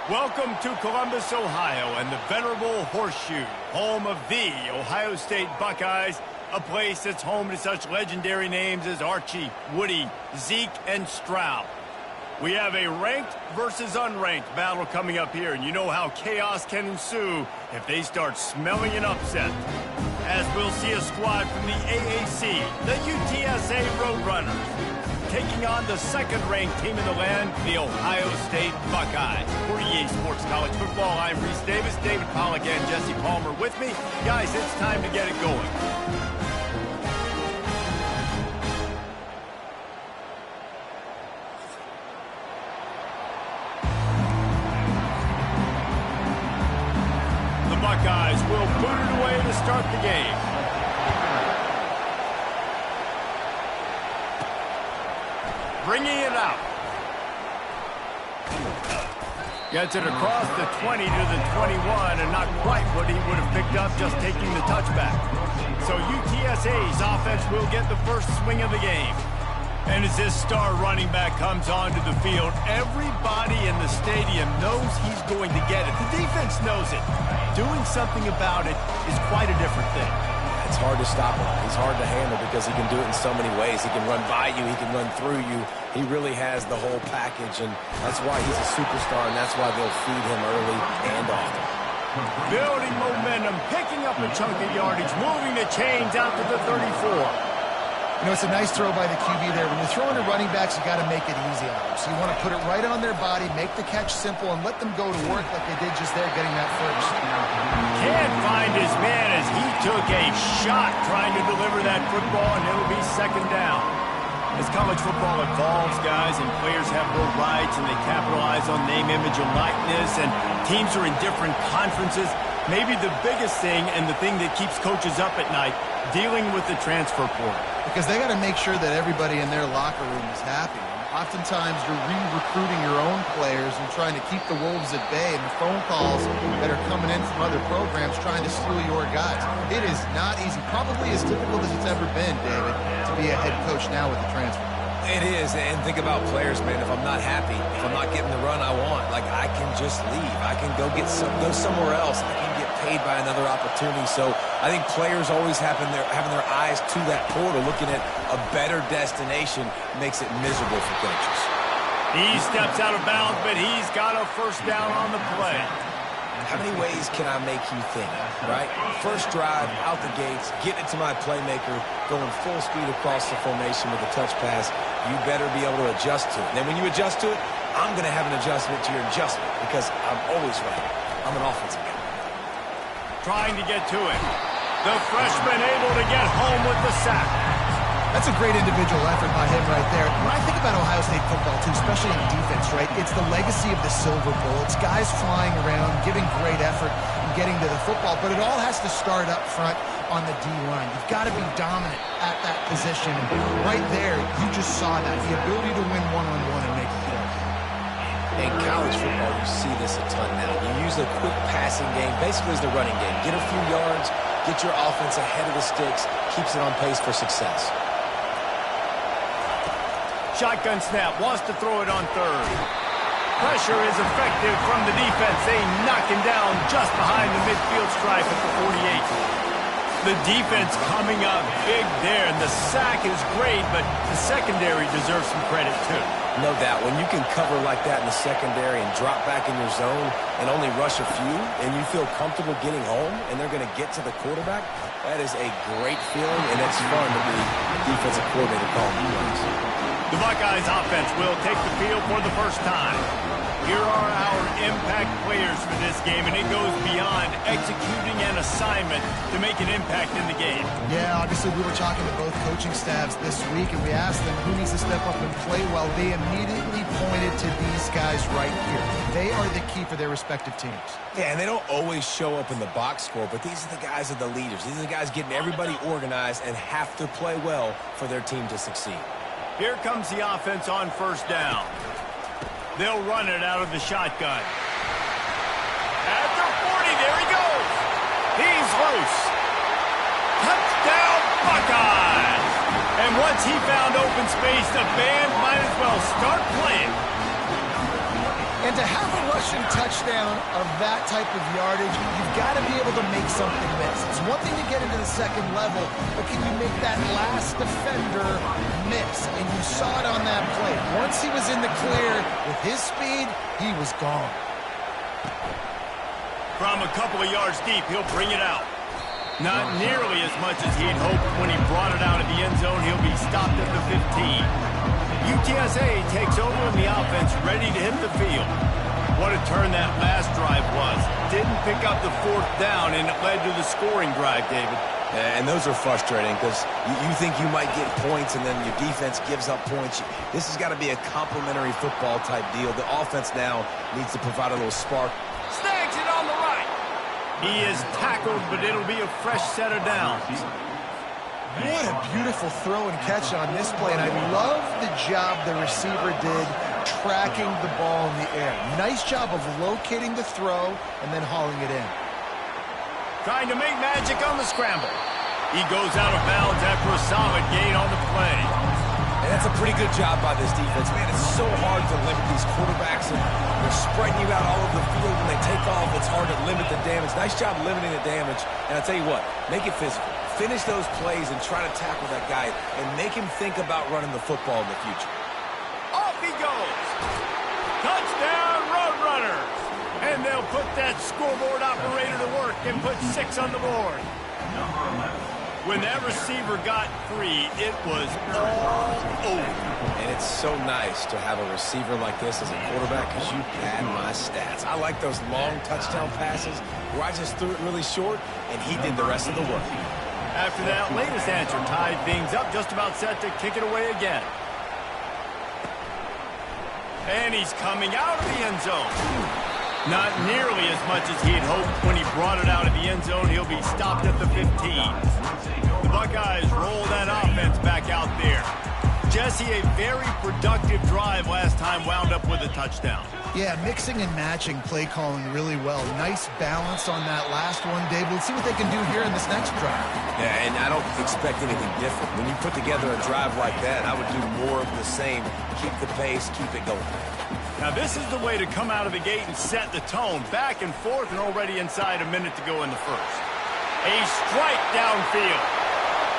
Welcome to Columbus, Ohio, and the venerable Horseshoe, home of the Ohio State Buckeyes, a place that's home to such legendary names as Archie, Woody, Zeke, and Stroud. We have a ranked versus unranked battle coming up here, and you know how chaos can ensue if they start smelling an upset. As we'll see a squad from the AAC, the UTSA Roadrunners, taking on the second-ranked team in the land, the Ohio State Buckeyes. For EA Sports College Football, I'm Reese Davis, David Pollack, and Jesse Palmer with me. Guys, it's time to get it going. The Buckeyes will boot it away to start the game. Bringing it out. Gets it across the 20 to the 21, and not quite what he would have picked up just taking the touchback. So UTSA's offense will get the first swing of the game. And as this star running back comes onto the field, everybody in the stadium knows he's going to get it. The defense knows it. Doing something about it is quite a different thing. It's hard to stop him. He's hard to handle because he can do it in so many ways. He can run by you. He can run through you. He really has the whole package, and that's why he's a superstar, and that's why they'll feed him early and often. Building momentum, picking up a chunk of yardage, moving the chains out to the 34. You know, it's a nice throw by the QB there. When you're throwing to running backs, you got to make it easy on them. So you want to put it right on their body, make the catch simple, and let them go to work like they did just there, getting that first. Can't find his man as he took a shot trying to deliver that football, and it'll be second down. As college football evolves, guys, and players have more rights, and they capitalize on name, image, and likeness, and teams are in different conferences, maybe the biggest thing and the thing that keeps coaches up at night, dealing with the transfer portal. Because they got to make sure that everybody in their locker room is happy. And oftentimes you're re-recruiting your own players and trying to keep the wolves at bay, and the phone calls that are coming in from other programs trying to steal your guys. It is not easy. Probably as difficult as it's ever been, David, to be a head coach now with the transfer. It is, and think about players, man. If I'm not happy, if I'm not getting the run I want, like, I can just leave. I can go somewhere else. I can get paid by another opportunity. So I think players always having their eyes to that portal, looking at a better destination, makes it miserable for coaches. He steps out of bounds, but he's got a first down on the play. How many ways can I make you think, right? First drive, out the gates, getting it to my playmaker, going full speed across the formation with a touch pass. You better be able to adjust to it. And then when you adjust to it, I'm going to have an adjustment to your adjustment because I'm always right. I'm an offensive guy. Trying to get to it. The freshman able to get home with the sack. That's a great individual effort by him right there. When I think about Ohio State football, too, especially in defense, right, it's the legacy of the Silver Bowl. It's guys flying around, giving great effort, and getting to the football. But it all has to start up front on the D-line. You've got to be dominant at that position. And right there, you just saw that, the ability to win one-on-one and make a play. In college football, you see this a ton now. You use a quick passing game, basically as the running game. Get a few yards, get your offense ahead of the sticks, keeps it on pace for success. Shotgun snap, wants to throw it on third. Pressure is effective from the defense. They knock him down just behind the midfield stripe at the 48. The defense coming up big there, and the sack is great, but the secondary deserves some credit too. No doubt. When you can cover like that in the secondary and drop back in your zone and only rush a few, and you feel comfortable getting home, and they're going to get to the quarterback, that is a great feeling, and it's fun to be defensive coordinator calling plays. The Buckeyes offense will take the field for the first time. Here are our impact players for this game, and it goes beyond executing an assignment to make an impact in the game. Yeah, obviously we were talking to both coaching staffs this week, and we asked them who needs to step up and play well. They immediately pointed to these guys right here. They are the key for their respective teams. Yeah, and they don't always show up in the box score, but these are the guys that are the leaders. These are the guys getting everybody organized and have to play well for their team to succeed. Here comes the offense on first down. They'll run it out of the shotgun. At the 40, there he goes. He's loose. Touchdown, Buckeyes! And once he found open space, the band might as well start playing. And to have a rushing touchdown of that type of yardage, you've got to be able to make something miss. It's one thing to get into the second level, but can you make that last defender miss? And you saw it on that play. Once he was in the clear with his speed, he was gone. From a couple of yards deep, he'll bring it out. Not nearly as much as he'd hoped when he brought it out of the end zone. He'll be stopped at the 15. UTSA takes over in the offense, ready to hit the field. What a turn that last drive was. Didn't pick up the fourth down, and it led to the scoring drive, David. And those are frustrating because you think you might get points and then your defense gives up points. This has got to be a complimentary football type deal. The offense now needs to provide a little spark. Snags it on the right. He is tackled, but it'll be a fresh set of downs. What a beautiful throw and catch on this play, and I love the job the receiver did tracking the ball in the air. Nice job of locating the throw and then hauling it in. Trying to make magic on the scramble. He goes out of bounds after a solid gain on the play. And that's a pretty good job by this defense. Man, it's so hard to limit these quarterbacks, and they're spreading you out all over the field. When they take off, it's hard to limit the damage. Nice job limiting the damage. And I'll tell you what, make it physical. Finish those plays and try to tackle that guy and make him think about running the football in the future. Off he goes. Touchdown, Roadrunners. And they'll put that scoreboard operator to work and put 6 on the board. When that receiver got free, it was all over. And it's so nice to have a receiver like this as a quarterback because you pad my stats. I like those long touchdown passes where I just threw it really short and he did the rest of the work. After that latest answer tied things up, just about set to kick it away again. And he's coming out of the end zone. Not nearly as much as he'd hoped when he brought it out of the end zone. He'll be stopped at the 15. The Buckeyes roll that offense back out there. Jesse, a very productive drive last time wound up with a touchdown. Yeah, mixing and matching play calling really well. Nice balance on that last one, Dave. Let's see what they can do here in this next drive. Yeah, and I don't expect anything different. When you put together a drive like that, I would do more of the same. Keep the pace, keep it going. Now, this is the way to come out of the gate and set the tone. Back and forth and already inside a minute to go in the first. A strike downfield.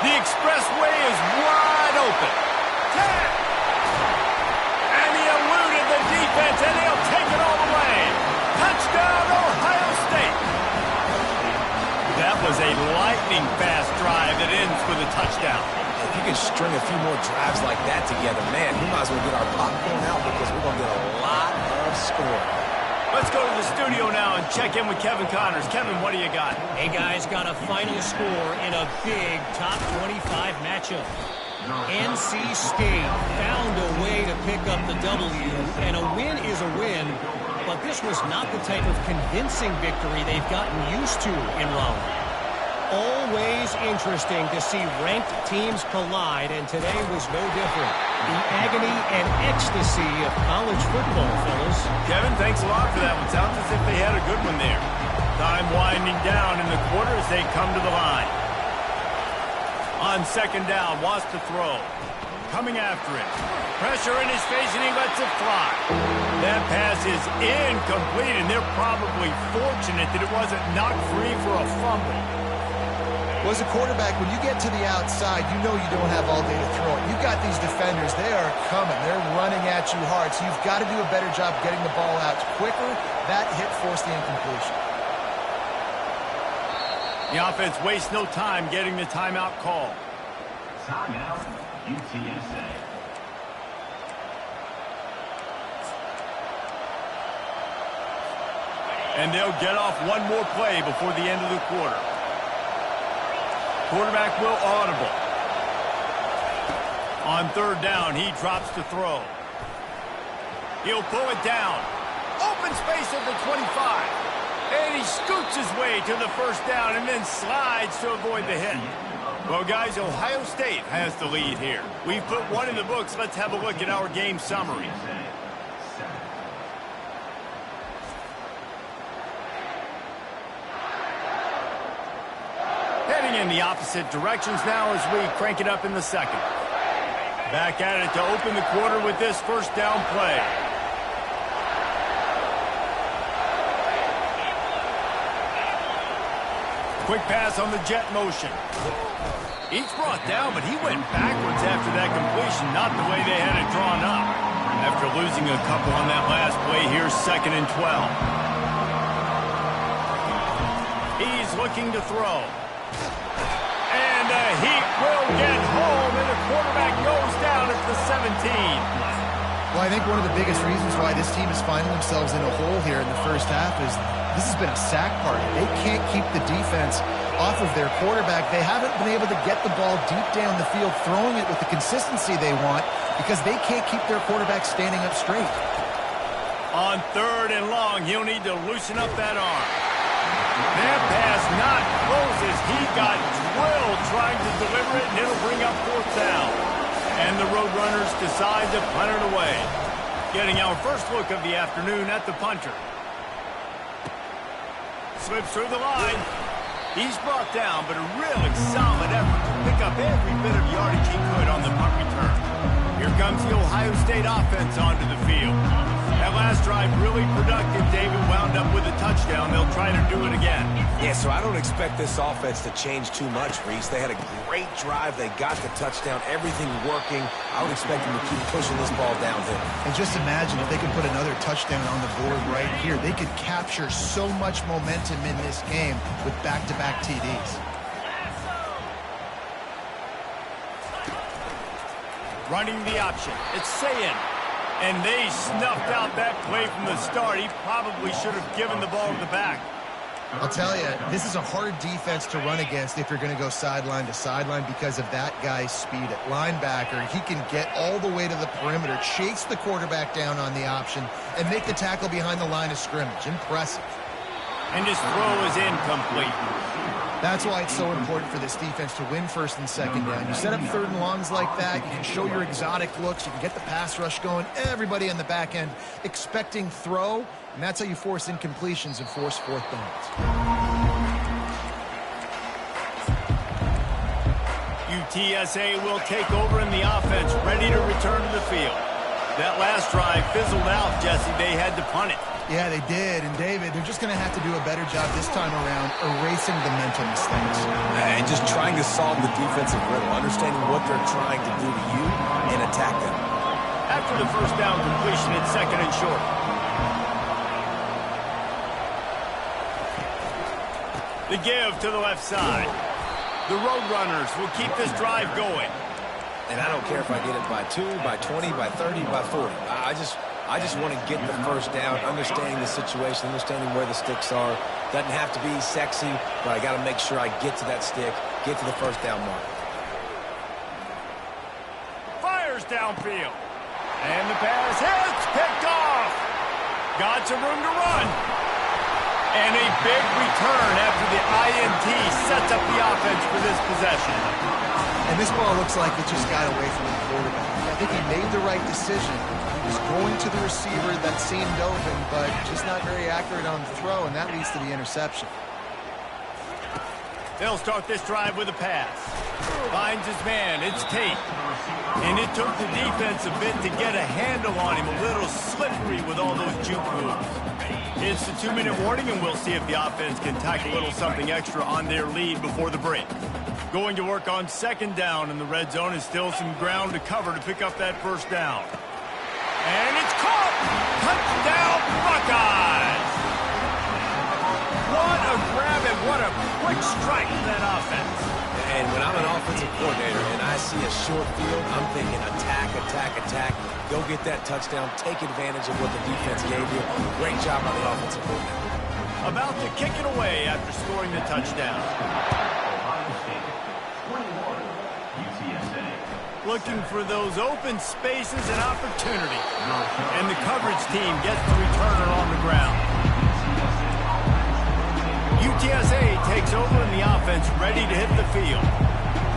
The expressway is wide open. 10. And he eluded the defense, and he'll take it all the way. Touchdown, Ohio State. That was a lightning-fast drive that ends with a touchdown. If you can string a few more drives like that together, man, we might as well get our popcorn out because we're going to get a lot of scoring. Let's go to the studio now and check in with Kevin Connors. Kevin, what do you got? Hey, guys, got a final score in a big top 25 matchup. NC State found a way to pick up the W, and a win is a win, but this was not the type of convincing victory they've gotten used to in Raleigh. Always interesting to see ranked teams collide, and today was no different. The agony and ecstasy of college football, fellas. Kevin, thanks a lot for that one. Sounds as if they had a good one there. Time winding down in the quarter as they come to the line. On second down, wants to throw. Coming after it. Pressure in his face, and he lets it fly. That pass is incomplete, and they're probably fortunate that it wasn't knocked free for a fumble. Well, as a quarterback, when you get to the outside, you know you don't have all day to throw it. You've got these defenders. They are coming. They're running at you hard, so you've got to do a better job getting the ball out quicker. That hit forced the incompletion. The offense wastes no time getting the timeout call. Timeout, UTSA. And they'll get off one more play before the end of the quarter. Quarterback will audible. On third down, he drops to throw. He'll pull it down. Open space at the 25. And he scoots his way to the first down and then slides to avoid the hit. Well, guys, Ohio State has the lead here. We've put one in the books. Let's have a look at our game summary. Heading in the opposite directions now as we crank it up in the second. Back at it to open the quarter with this first down play. Quick pass on the jet motion. Each brought down, but he went backwards after that completion, not the way they had it drawn up. After losing a couple on that last play, here's 2nd and 12. He's looking to throw. And he will get home, and the quarterback goes down at the 17. Well, I think one of the biggest reasons why this team is finding themselves in a hole here in the first half is this has been a sack party. They can't keep the defense off of their quarterback. They haven't been able to get the ball deep down the field, throwing it with the consistency they want because they can't keep their quarterback standing up straight. On 3rd and long, he'll need to loosen up that arm. That pass not closes. He got drilled trying to deliver it, and it'll bring up 4th down. And the Roadrunners decide to punt it away. Getting our first look of the afternoon at the punter. Slips through the line. He's brought down, but a really solid effort to pick up every bit of yardage he could on the punt return. Here comes the Ohio State offense onto the field. That last drive really productive. David wound up with a touchdown. They'll try to do it again. Yeah, so I don't expect this offense to change too much, Reese. They had a great drive. They got the touchdown. Everything working. I would expect them to keep pushing this ball downhill. And just imagine if they could put another touchdown on the board right here. They could capture so much momentum in this game with back-to-back TDs. Running the option. It's Sayin. And they snuffed out that play from the start. He probably should have given the ball to the back. I'll tell you, this is a hard defense to run against if you're going to go sideline to sideline because of that guy's speed at linebacker. He can get all the way to the perimeter, chase the quarterback down on the option, and make the tackle behind the line of scrimmage. Impressive. And his throw is incomplete. That's why it's so important for this defense to win 1st and 2nd down. You set up 3rd and longs like that, you can show your exotic looks, you can get the pass rush going, everybody on the back end expecting throw, and that's how you force incompletions and force 4th downs. UTSA will take over in the offense, ready to return to the field. That last drive fizzled out, Jesse. They had to punt it. Yeah, they did. And, David, they're just going to have to do a better job this time around erasing the mental mistakes. And just trying to solve the defensive riddle, understanding what they're trying to do to you and attack them. After the 1st down completion, it's 2nd and short. The give to the left side. The Roadrunners will keep this drive going. And I don't care if I get it by 2, by 20, by 30, by 40. I just want to get the 1st down, understanding the situation, understanding where the sticks are. Doesn't have to be sexy, but I got to make sure I get to that stick, get to the 1st down mark. Fires downfield. And the pass hits, picked off. Got some room to run. And a big return after the INT sets up the offense for this possession. And this ball looks like it just got away from the quarterback. I think he made the right decision. He was going to the receiver that seemed open, but just not very accurate on the throw, and that leads to the interception. They'll start this drive with a pass. Finds his man. It's Tate. And it took the defense a bit to get a handle on him. A little slippery with all those juke moves. It's the 2-minute warning, and we'll see if the offense can tack a little something extra on their lead before the break. Going to work on 2nd down in the red zone, and still some ground to cover to pick up that 1st down. And it's caught! Touchdown, Buckeyes! What a grab and what a quick strike to that offense. And when I'm an offensive coordinator and I see a short field, I'm thinking attack, attack, attack. Go get that touchdown. Take advantage of what the defense gave you. Great job by the offensive coordinator. About to kick it away after scoring the touchdown. Looking for those open spaces and opportunity. And the coverage team gets the returner on the ground. UTSA takes over in the offense, ready to hit the field.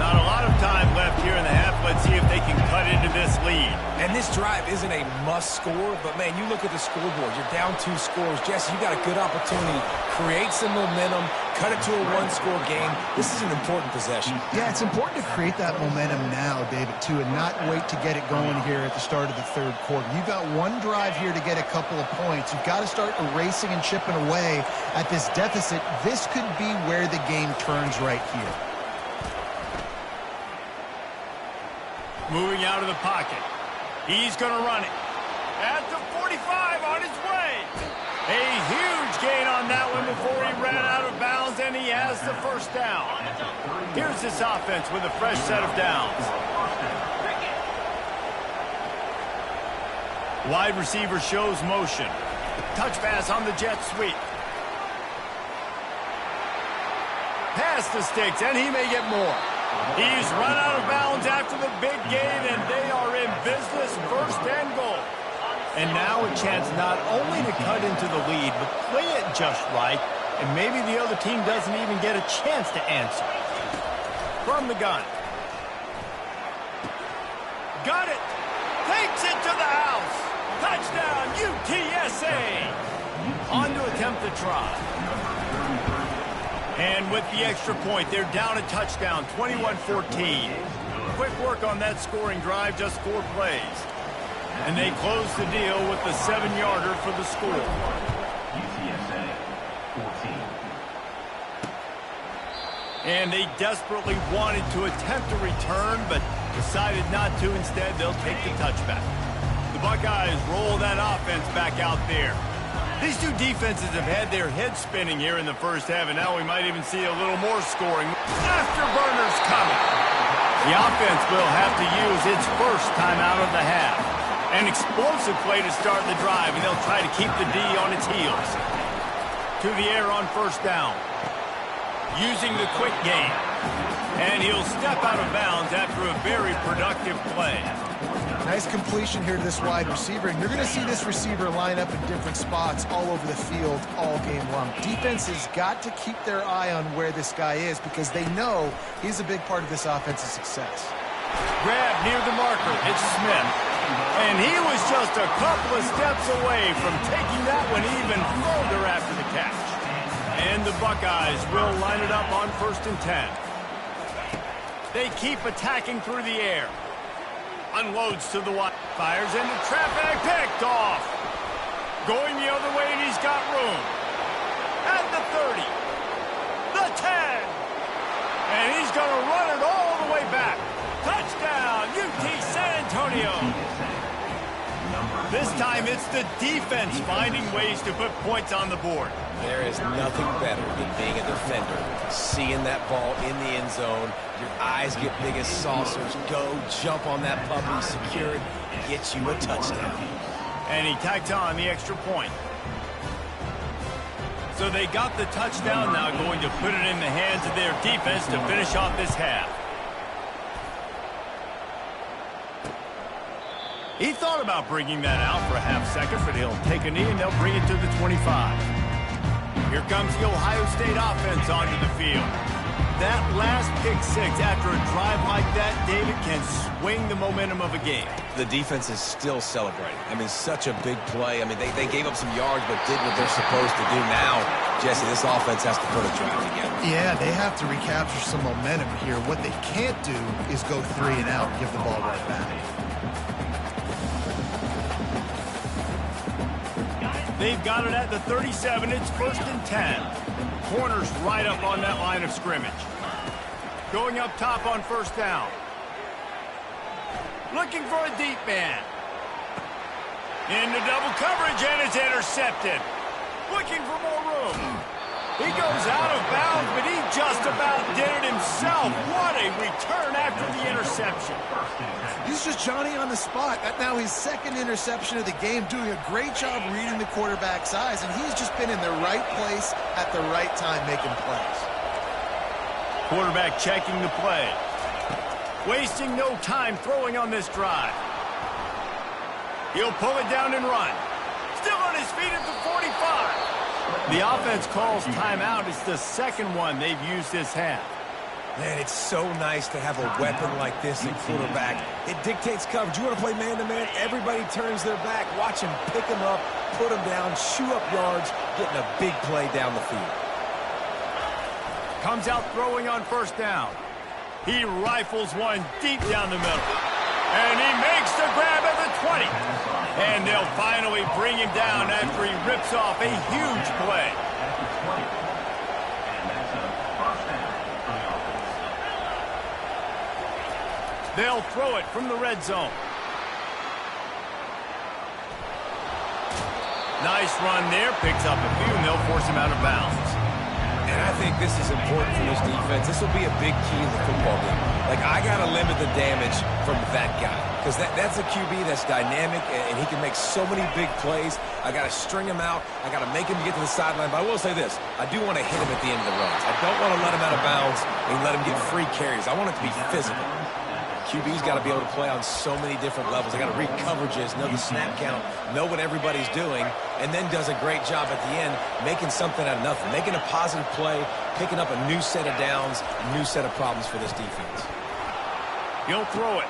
Not a lot of time left here in the half. Let's see if they can cut into this lead. And this drive isn't a must score, but man, you look at the scoreboard. You're down 2 scores. Jesse, you got a good opportunity. Create some momentum. Cut it to a 1-score game. This is an important possession. Yeah, it's important to create that momentum now, David, too, and not wait to get it going here at the start of the third quarter. You've got one drive here to get a couple of points. You've got to start erasing and chipping away at this deficit. This could be where the game turns right here. Moving out of the pocket. He's going to run it. At the 45 on his way. A huge gain on that one before he ran out of bounds, and he has the first down. Here's this offense with a fresh set of downs. Wide receiver shows motion. Touch pass on the jet sweep. Pass the sticks, and he may get more. He's run out of bounds after the big gain, and they are in business, 1st and goal. And now a chance not only to cut into the lead, but play it just right, and maybe the other team doesn't even get a chance to answer. From the gun. Got it. Takes it to the house. Touchdown, UTSA. On to attempt the try. And with the extra point, they're down a touchdown, 21-14. Quick work on that scoring drive, just 4 plays. And they close the deal with the 7-yarder for the score. UTSA 14. And they desperately wanted to attempt a return, but decided not to. Instead, they'll take the touchback. The Buckeyes roll that offense back out there. These two defenses have had their heads spinning here in the first half, and now we might even see a little more scoring. Afterburners coming. The offense will have to use its first timeout of the half. An explosive play to start the drive, and they'll try to keep the D on its heels. To the air on 1st down. Using the quick game. And he'll step out of bounds after a very productive play. Nice completion here to this wide receiver, and you're going to see this receiver line up in different spots all over the field all game long. Defense has got to keep their eye on where this guy is because they know he's a big part of this offense's success. Grab near the marker. It's Smith. And he was just a couple of steps away from taking that one even further after the catch. And the Buckeyes will line it up on 1st and 10. They keep attacking through the air. Unloads to the wide. Fires into traffic. Picked off. Going the other way, and he's got room. At the 30. The 10. And he's going to run it all the way back. Touchdown, UT San Antonio. This time it's the defense finding ways to put points on the board. There is nothing better than being a defender. Seeing that ball in the end zone, your eyes get big as saucers. Go, jump on that puppy, secure it, get you a touchdown. And he tacked on the extra point. So they got the touchdown, now going to put it in the hands of their defense to finish off this half. He thought about bringing that out for a half second, but he'll take a knee and they'll bring it to the 25. Here comes the Ohio State offense onto the field. That last pick-6 after a drive like that, David, can swing the momentum of a game. The defense is still celebrating. I mean, such a big play. I mean, they gave up some yards but did what they're supposed to do. Now, Jesse, this offense has to put a drive together. Yeah, they have to recapture some momentum here. What they can't do is go 3 and out and give the ball right back. They've got it at the 37. It's 1st and 10. Corners right up on that line of scrimmage. Going up top on 1st down. Looking for a deep man. Into double coverage, and it's intercepted. Looking for more room. He goes out of bounds, but he just about did it himself. What a return after the interception. He's just Johnny on the spot. That's now his 2nd interception of the game, doing a great job reading the quarterback's eyes, and he's just been in the right place at the right time making plays. Quarterback checking the play. Wasting no time throwing on this drive. He'll pull it down and run. Still on his feet at the 45. The offense calls timeout. It's the 2nd one they've used this half. Man, it's so nice to have a weapon like this in quarterback. It dictates coverage. You want to play man-to-man? Everybody turns their back. Watch him pick him up, put him down, shoot up yards, getting a big play down the field. Comes out throwing on first down. He rifles one deep down the middle. And he makes the grab at the 20. And they'll finally bring him down after he rips off a huge play. They'll throw it from the red zone. Nice run there. Picks up a few, and they'll force him out of bounds. And I think this is important for this defense. This will be a big key in the football game. Like, I got to limit the damage from that guy. Because that's a QB that's dynamic, and he can make so many big plays. I got to string him out. I got to make him get to the sideline. But I will say this. I do want to hit him at the end of the runs. I don't want to let him out of bounds and let him get free carries. I want it to be physical. QB's got to be able to play on so many different levels. They got to read coverages, know the snap count, know what everybody's doing, and then does a great job at the end making something out of nothing, making a positive play, picking up a new set of downs, a new set of problems for this defense. He'll throw it.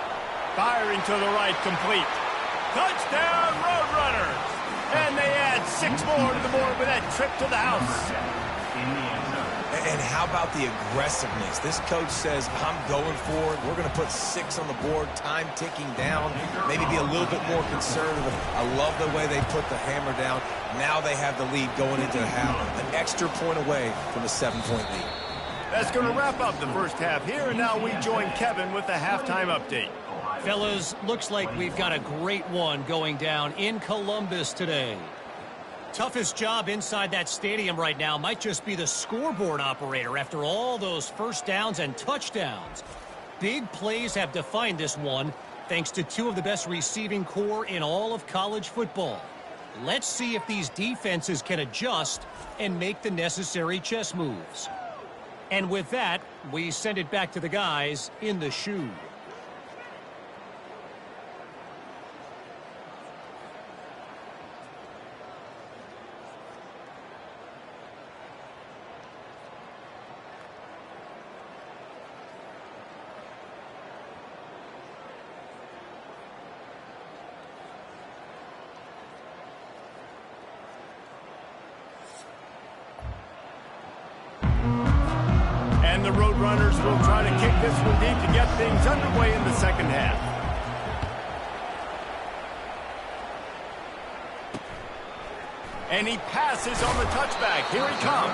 Firing to the right, complete. Touchdown, Roadrunners! And they add 6 more to the board with that trip to the house. And how about the aggressiveness? This coach says, I'm going for it. We're going to put 6 on the board, time ticking down, maybe be a little bit more conservative. I love the way they put the hammer down. Now they have the lead going into the half, an extra point away from a 7-point lead. That's going to wrap up the first half here, and now we join Kevin with the halftime update. Fellas, looks like we've got a great one going down in Columbus today. Toughest job inside that stadium right now might just be the scoreboard operator after all those first downs and touchdowns. Big plays have defined this one, thanks to 2 of the best receiving core in all of college football. Let's see if these defenses can adjust and make the necessary chess moves. And with that, we send it back to the guys in the shoe. And the Roadrunners will try to kick this one deep to get things underway in the second half. And he passes on the touchback. Here he comes.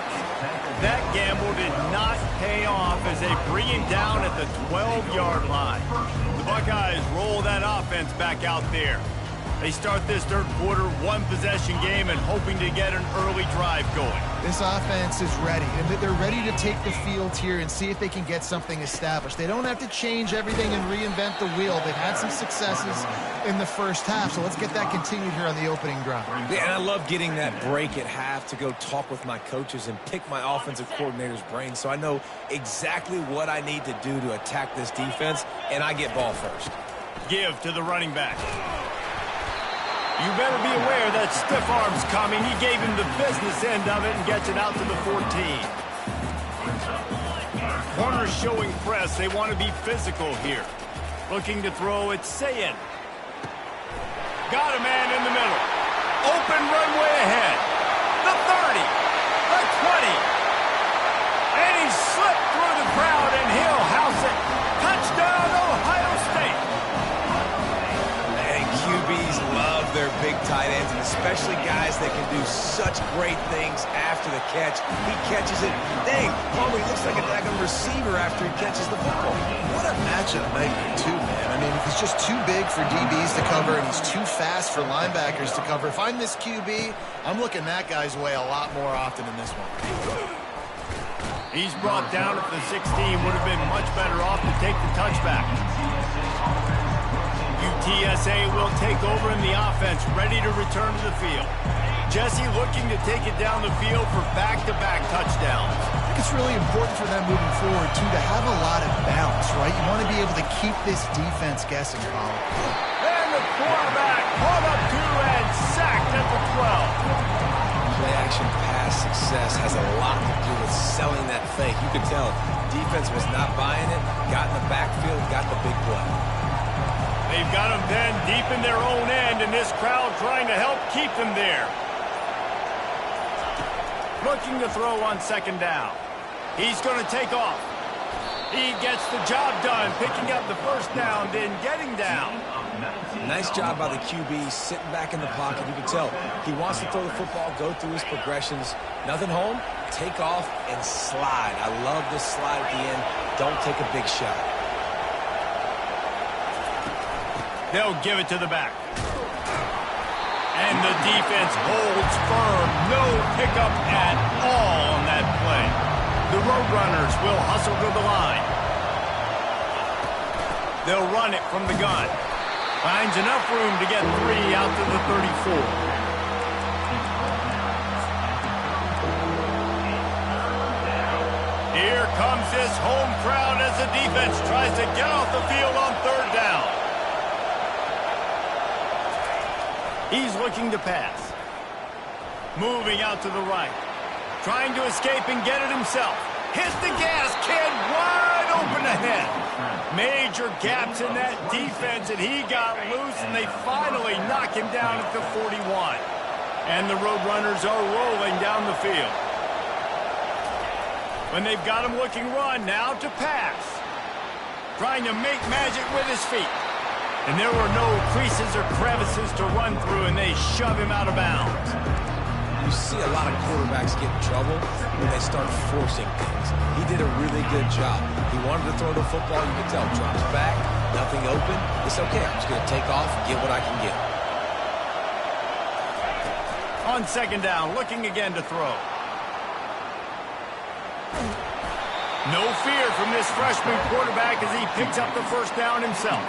That gamble did not pay off as they bring him down at the 12-yard line. The Buckeyes roll that offense back out there. They start this third quarter, 1-possession game, and hoping to get an early drive going. This offense is ready, and they're ready to take the field here and see if they can get something established. They don't have to change everything and reinvent the wheel. They've had some successes in the first half, so let's get that continued here on the opening drive. Yeah, and I love getting that break at half to go talk with my coaches and pick my offensive coordinator's brain so I know exactly what I need to do to attack this defense, and I get ball first. Give to the running back. You better be aware that stiff arm's coming. He gave him the business end of it and gets it out to the 14. Corners showing press. They want to be physical here. Looking to throw, it's Sayin. Got a man in the middle. Open runway ahead. The 30. The 20. And he slipped through the crowd and he'll house it. Touchdown, Ohio State. QBs love their big tight ends, and especially guys that can do such great things after the catch. He catches it. Dang, Palmer, he looks like a daggone receiver after he catches the football. What a matchup nightmare, too, man. I mean, he's just too big for DBs to cover, and he's too fast for linebackers to cover. If I'm this QB, I'm looking that guy's way a lot more often in this one. He's brought down at the 16. Would have been much better off to take the touchback. UTSA will take over in the offense, ready to return to the field. Jesse looking to take it down the field for back-to-back touchdowns. I think it's really important for them moving forward, too, to have a lot of balance, right? You want to be able to keep this defense guessing, Colin. And the quarterback caught up to and sacked at the 12. Play-action pass success has a lot to do with selling that fake. You could tell defense was not buying it, got in the backfield, got the big play. They've got them then deep in their own end, and this crowd trying to help keep them there. Looking to throw on second down. He's going to take off. He gets the job done, picking up the first down, then getting down. Nice job by the QB, sitting back in the pocket. You can tell he wants to throw the football, go through his progressions. Nothing home, take off, and slide. I love this slide at the end. Don't take a big shot. They'll give it to the back. And the defense holds firm. No pickup at all on that play. The Roadrunners will hustle to the line. They'll run it from the gun. Finds enough room to get 3 out to the 34. Here comes this home crowd as the defense tries to get off the field on third down. He's looking to pass. Moving out to the right. Trying to escape and get it himself. Hit the gas, kid, wide open ahead. Major gaps in that defense, and he got loose, and they finally knock him down at the 41. And the Roadrunners are rolling down the field. When they've got him looking run, now to pass. Trying to make magic with his feet. And there were no creases or crevices to run through, and they shove him out of bounds. You see a lot of quarterbacks get in trouble when they start forcing things. He did a really good job. He wanted to throw the football. You can tell. Drops back, nothing open. It's okay. I'm just going to take off, get what I can get. On second down, looking again to throw. No fear from this freshman quarterback as he picks up the first down himself.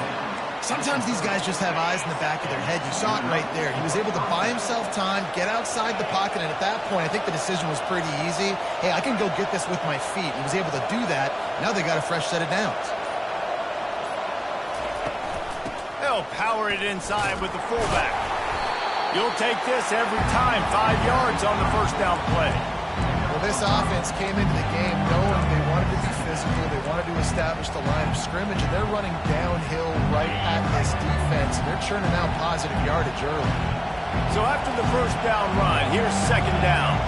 Sometimes these guys just have eyes in the back of their head. You saw it right there. He was able to buy himself time, get outside the pocket, and at that point, I think the decision was pretty easy. Hey, I can go get this with my feet. He was able to do that. Now they got a fresh set of downs. They'll power it inside with the fullback. You'll take this every time. 5 yards on the first down play. Well, this offense came into the game knowing they wanted to be physical, they wanted to establish the line of scrimmage, and they're running downhill right at this defense, and they're churning out positive yardage early. So after the first down run, here's second down.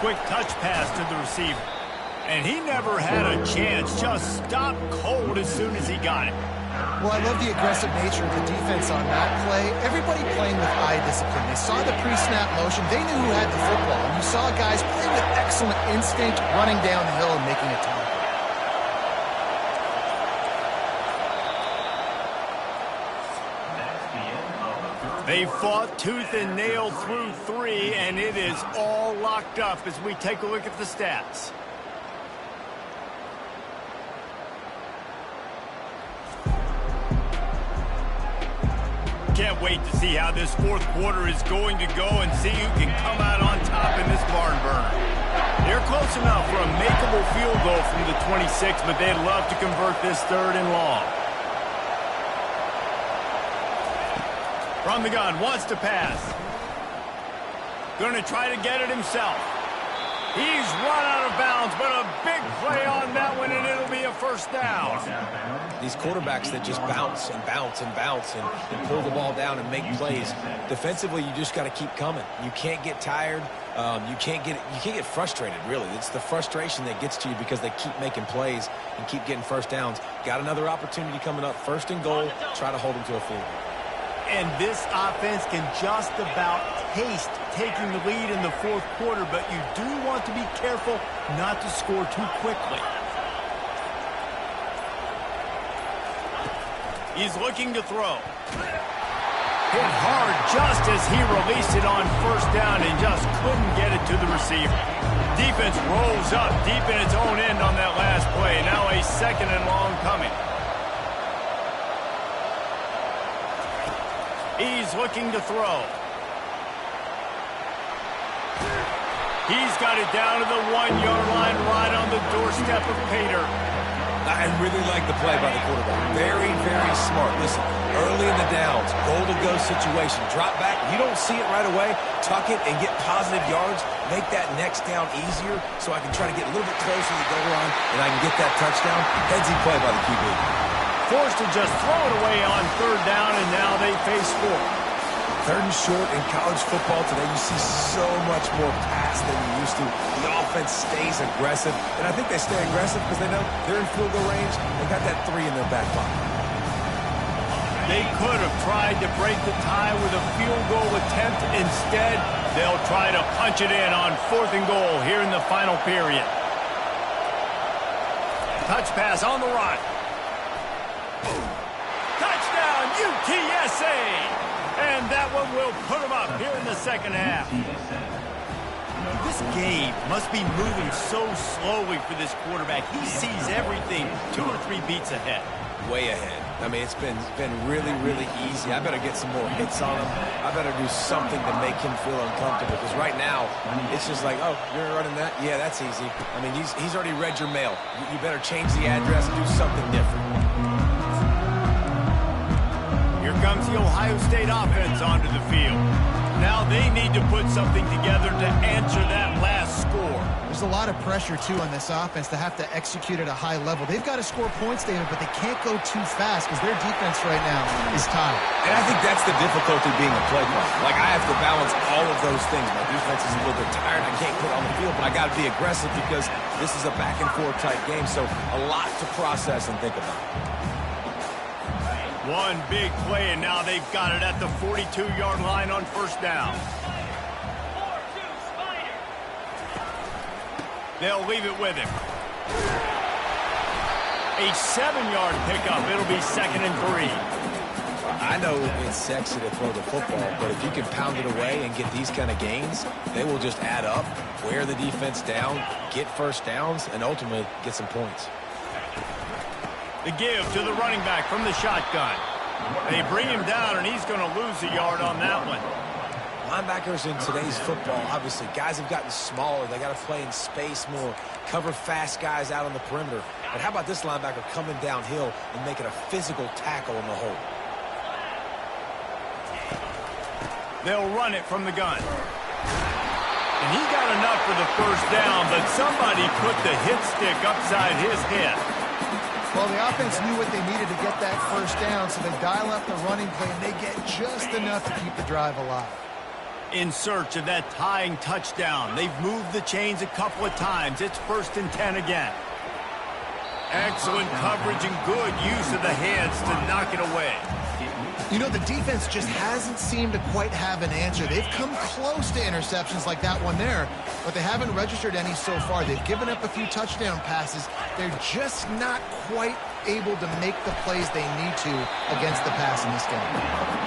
Quick touch pass to the receiver. And he never had a chance, just stopped cold as soon as he got it. Well, I love the aggressive nature of the defense on that play. Everybody playing with eye discipline. They saw the pre-snap motion. They knew who had the football. And you saw guys play with excellent instinct, running downhill and making a tackle. They fought tooth and nail through 3, and it is all locked up as we take a look at the stats. Can't wait to see how this fourth quarter is going to go and see who can come out on top in this barn burner. They're close enough for a makeable field goal from the 26, but they'd love to convert this third and long. From the gun, wants to pass. Going to try to get it himself. He's run out of bounds, but a big play on that one, and it'll be a first down. These quarterbacks that just bounce and bounce and bounce and pull the ball down and make plays. Defensively, you just got to keep coming. You can't get tired. You can't get frustrated, really. It's the frustration that gets to you because they keep making plays and keep getting first downs. Got another opportunity coming up. First and goal. Try to hold them to a field goal. And this offense can just about taste taking the lead in the fourth quarter, but you do want to be careful not to score too quickly. He's looking to throw. Hit hard just as he released it on first down and just couldn't get it to the receiver. Defense rolls up deep in its own end on that last play. Now a second and long coming. He's looking to throw. He's got it down to the 1-yard line right on the doorstep of Pater. I really like the play by the quarterback. Very, very smart. Listen, early in the downs, goal-to-go situation. Drop back. You don't see it right away. Tuck it and get positive yards. Make that next down easier so I can try to get a little bit closer to the goal line and I can get that touchdown. Headsy play by the QB. Forced to just throw it away on third down, and now they face 4. Third and short in college football today, you see so much more pass than you used to. The offense stays aggressive, and I think they stay aggressive because they know they're in field goal range. They got that 3 in their back pocket. They could have tried to break the tie with a field goal attempt. Instead, they'll try to punch it in on 4th and goal here in the final period. Touch pass on the run. Touchdown, UTSA! And that one will put them up here in the second half. This game must be moving so slowly for this quarterback. He sees everything 2 or 3 beats ahead. Way ahead. I mean, it's been really, really easy. I better get some more hits on him. I better do something to make him feel uncomfortable. Because right now, it's just like, oh, you're running that? Yeah, that's easy. I mean, he's already read your mail. You better change the address and do something different. Here comes the Ohio State offense onto the field. Now they need to put something together to answer that last score. There's a lot of pressure, too, on this offense to have to execute at a high level. They've got to score points, David, but they can't go too fast because their defense right now is tired. And I think that's the difficulty being a play caller. Like, I have to balance all of those things. My defense is a little bit tired. I can't put it on the field, but I got to be aggressive because this is a back-and-forth type game, so a lot to process and think about. One big play, and now they've got it at the 42-yard line on first down. They'll leave it with him. A 7-yard pickup. It'll be 2nd and 3. I know it's sexy to throw the football, but if you can pound it away and get these kind of gains, they will just add up, wear the defense down, get first downs, and ultimately get some points. The give to the running back from the shotgun. They bring him down, and he's going to lose a yard on that one. Linebackers in today's football, obviously, guys have gotten smaller. They got to play in space more, cover fast guys out on the perimeter. But how about this linebacker coming downhill and making a physical tackle in the hole? They'll run it from the gun. And he got enough for the first down, but somebody put the hit stick upside his head. Well, the offense knew what they needed to get that first down, so they dial up the running play, and they get just enough to keep the drive alive. In search of that tying touchdown. They've moved the chains a couple of times. It's 1st and 10 again. Excellent coverage and good use of the hands to knock it away. You know, the defense just hasn't seemed to quite have an answer. They've come close to interceptions like that one there, but they haven't registered any so far. They've given up a few touchdown passes. They're just not quite able to make the plays they need to against the pass in this game.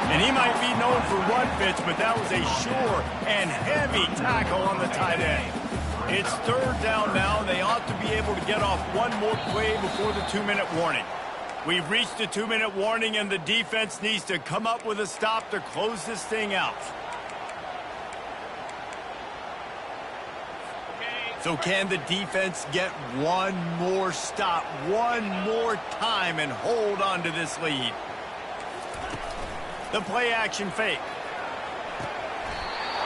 And he might be known for run fits, but that was a sure and heavy tackle on the tight end. It's 3rd down now. They ought to be able to get off one more play before the 2-minute warning. We've reached the 2-minute warning, and the defense needs to come up with a stop to close this thing out. So can the defense get one more stop, one more time, and hold on to this lead? The play-action fake.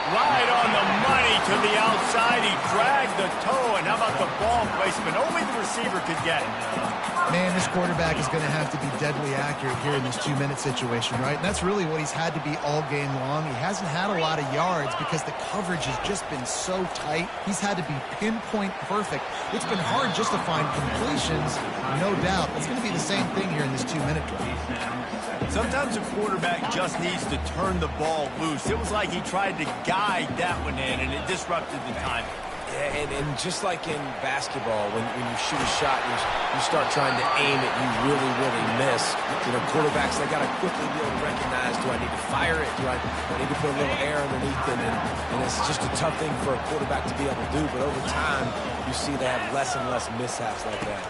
Right on the money to the outside. He dragged the toe, and how about the ball placement? Only the receiver could get it. Man, this quarterback is going to have to be deadly accurate here in this 2-minute situation, right? And that's really what he's had to be all game long. He hasn't had a lot of yards because the coverage has just been so tight. He's had to be pinpoint perfect. It's been hard just to find completions, no doubt. It's going to be the same thing here in this 2-minute drive. Sometimes a quarterback just needs to turn the ball loose. It was like he tried to guide that one in, and it disrupted the timing. Yeah, and just like in basketball, when you shoot a shot, you start trying to aim it, you really, really miss. You know, quarterbacks, they got to quickly be able to recognize, do I need to fire it? Do I need to put a little air underneath it? And it's just a tough thing for a quarterback to be able to do. But over time, you see they have less and less mishaps like that.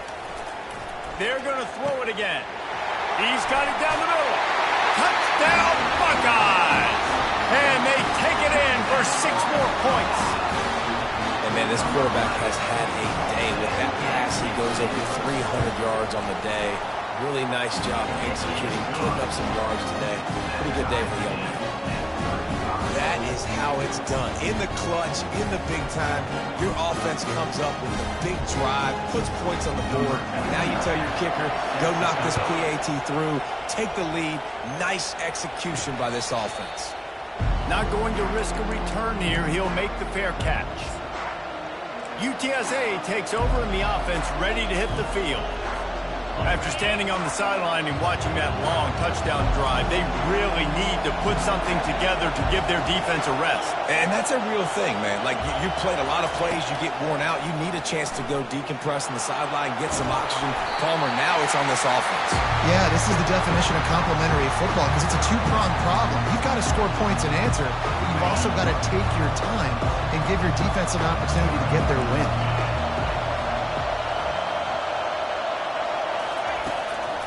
They're going to throw it again. He's got it down the middle. Touchdown, Buckeyes! And they take it in for 6 more points. And Man, this quarterback has had a day with that pass. He goes over 300 yards on the day. Really nice job executing, putting up some yards today. Pretty good day for the young man. That is how it's done. In the clutch, in the big time, your offense comes up with a big drive, puts points on the board. Now you tell your kicker, go knock this PAT through, take the lead. Nice execution by this offense. Not going to risk a return here. He'll make the fair catch. UTSA takes over in the offense, ready to hit the field. After standing on the sideline and watching that long touchdown drive, they really need to put something together to give their defense a rest. And that's a real thing, man. Like, you played a lot of plays, you get worn out. You need a chance to go decompress on the sideline, get some oxygen. Palmer, now it's on this offense. Yeah, this is the definition of complementary football because it's a two-pronged problem. You've got to score points and answer, but you've also got to take your time and give your defense an opportunity to get their win.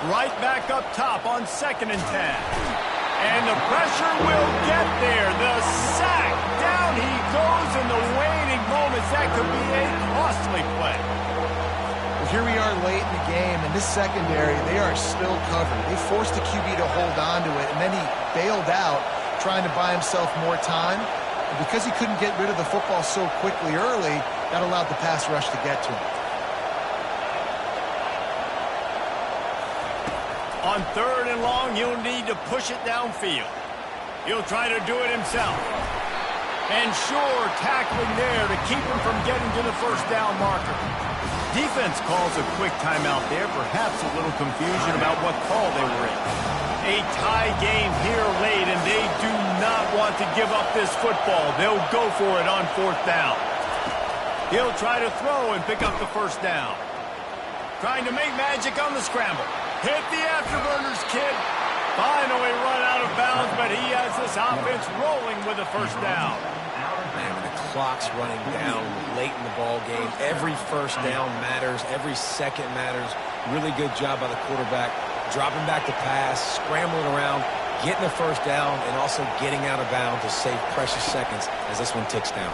Right back up top on 2nd and 10. And the pressure will get there. The sack. Down he goes in the waning moments. That could be a costly play. Well, here we are late in the game, and this secondary, they are still covered. They forced the QB to hold on to it, and then he bailed out, trying to buy himself more time. And because he couldn't get rid of the football so quickly early, that allowed the pass rush to get to him. On 3rd and long, he'll need to push it downfield. He'll try to do it himself. And sure, tackling there to keep him from getting to the first down marker. Defense calls a quick timeout there, perhaps a little confusion about what call they were in. A tie game here late, and they do not want to give up this football. They'll go for it on 4th down. He'll try to throw and pick up the first down. Trying to make magic on the scramble. Hit the afterburners, kid. Finally run out of bounds, but he has this offense rolling with a first down. Man, when the clock's running down late in the ball game, every first down matters, every second matters. Really good job by the quarterback, dropping back to pass, scrambling around, getting the first down, and also getting out of bounds to save precious seconds as this one ticks down.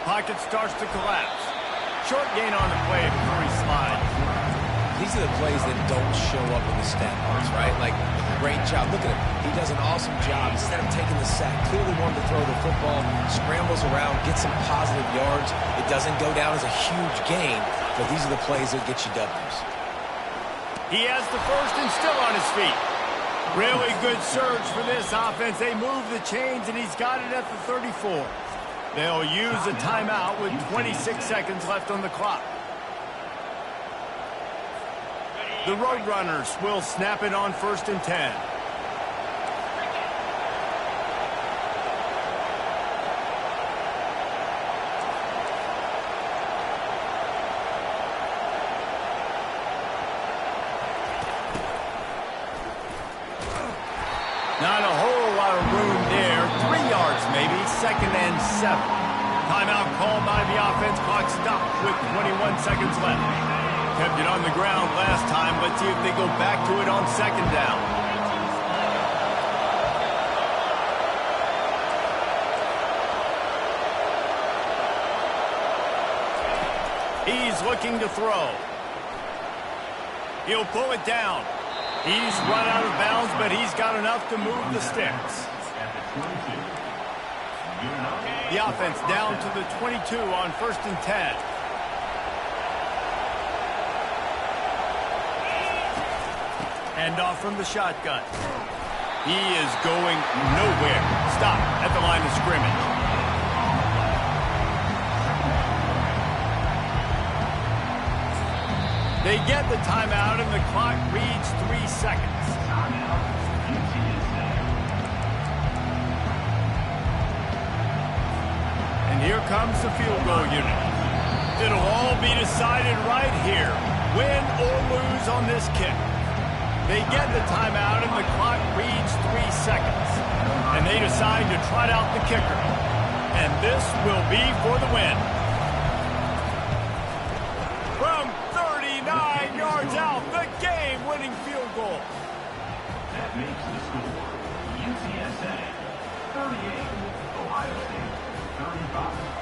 Pocket starts to collapse. Short gain on the play before he slides. These are the plays that don't show up in the stat box, right? Like, great job. Look at him. He does an awesome job. Instead of taking the sack, clearly wanted to throw the football, scrambles around, gets some positive yards. It doesn't go down as a huge gain, but these are the plays that get you W's. He has the first and still on his feet. Really good surge for this offense. They move the chains, and he's got it at the 34. They'll use a timeout with 26 seconds left on the clock. The Roadrunners will snap it on 1st and 10. Not a whole lot of room there. 3 yards maybe. 2nd and 7. Timeout called by the offense. Clock stopped with 21 seconds left. Kept it on the ground last time. Let's see if they go back to it on 2nd down. He's looking to throw. He'll pull it down. He's run out of bounds, but he's got enough to move the sticks. The offense down to the 22 on 1st and 10. Hand off from the shotgun. He is going nowhere. Stop at the line of scrimmage. They get the timeout, and the clock reads 3 seconds. And here comes the field goal unit. It'll all be decided right here. Win or lose on this kick. They get the timeout, and the clock reads 3 seconds. And they decide to trot out the kicker. And this will be for the win. From 39 yards out, the game-winning field goal. That makes the score UTSA 38, Ohio State 35.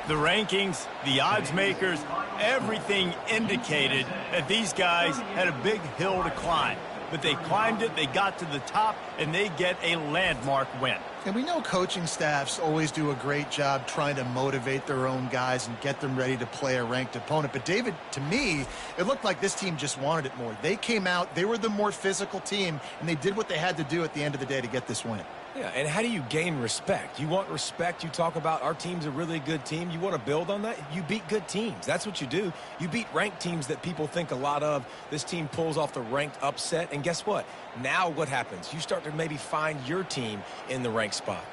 The rankings, the odds makers, everything indicated that these guys had a big hill to climb. But they climbed it, they got to the top, and they get a landmark win. And we know coaching staffs always do a great job trying to motivate their own guys and get them ready to play a ranked opponent. But, David, to me, it looked like this team just wanted it more. They came out, they were the more physical team, and they did what they had to do at the end of the day to get this win. Yeah, and how do you gain respect? You want respect. You talk about our team's a really good team. You want to build on that? You beat good teams. That's what you do. You beat ranked teams that people think a lot of. This team pulls off the ranked upset, and guess what? Now what happens? You start to maybe find your team in the ranked spot.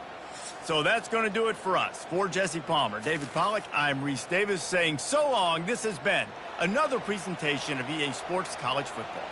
So that's going to do it for us. For Jesse Palmer, David Pollack, I'm Reese Davis saying so long. This has been another presentation of EA Sports College Football.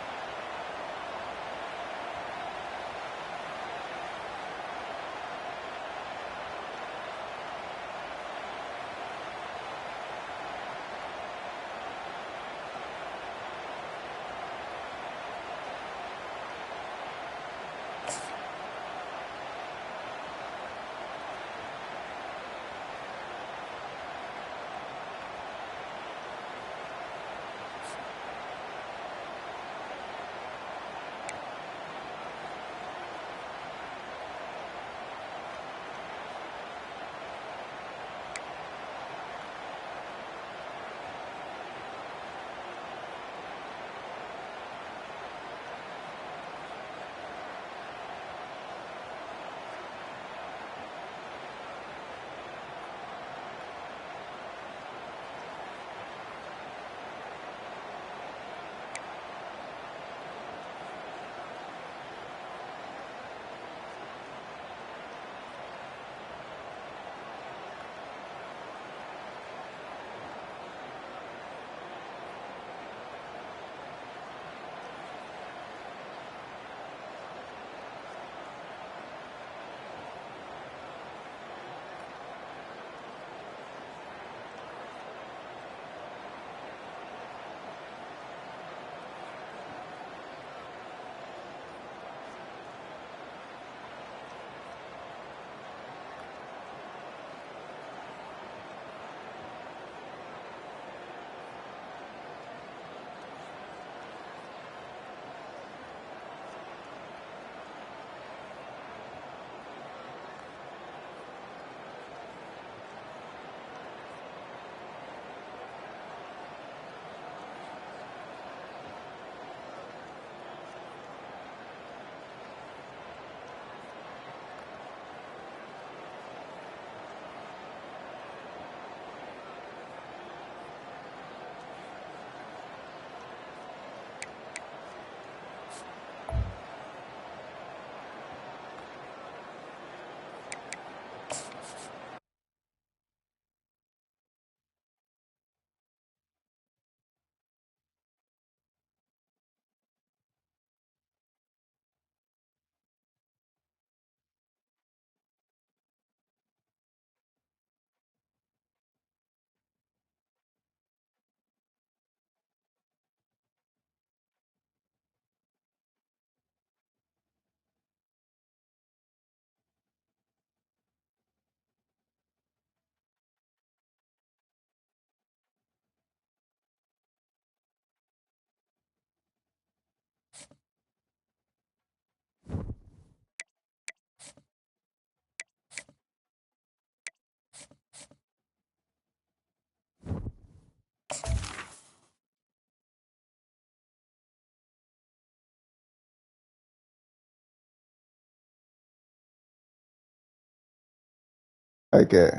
Okay.